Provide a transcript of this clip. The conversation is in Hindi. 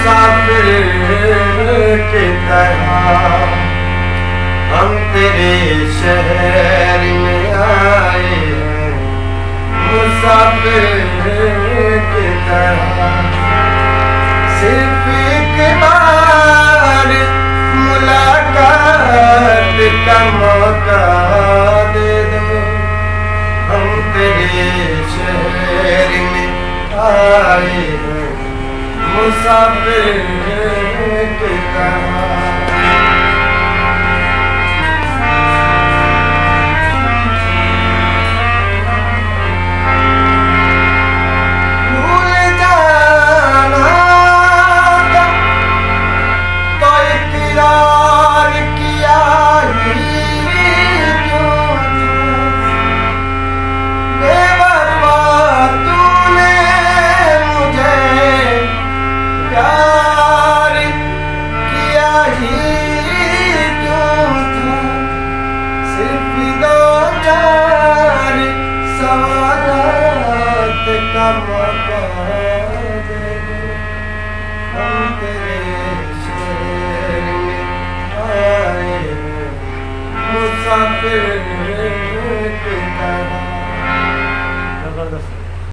मुसाफिर की तरह हम तेरे शहर में आए हैं, मुसाफिर की तरह। सिर्फ एक बार मुलाकात का मौका दे दो, हम तेरे शहर में आए हैं, मुसाफिर की तरह। मुसाफिर की तरह।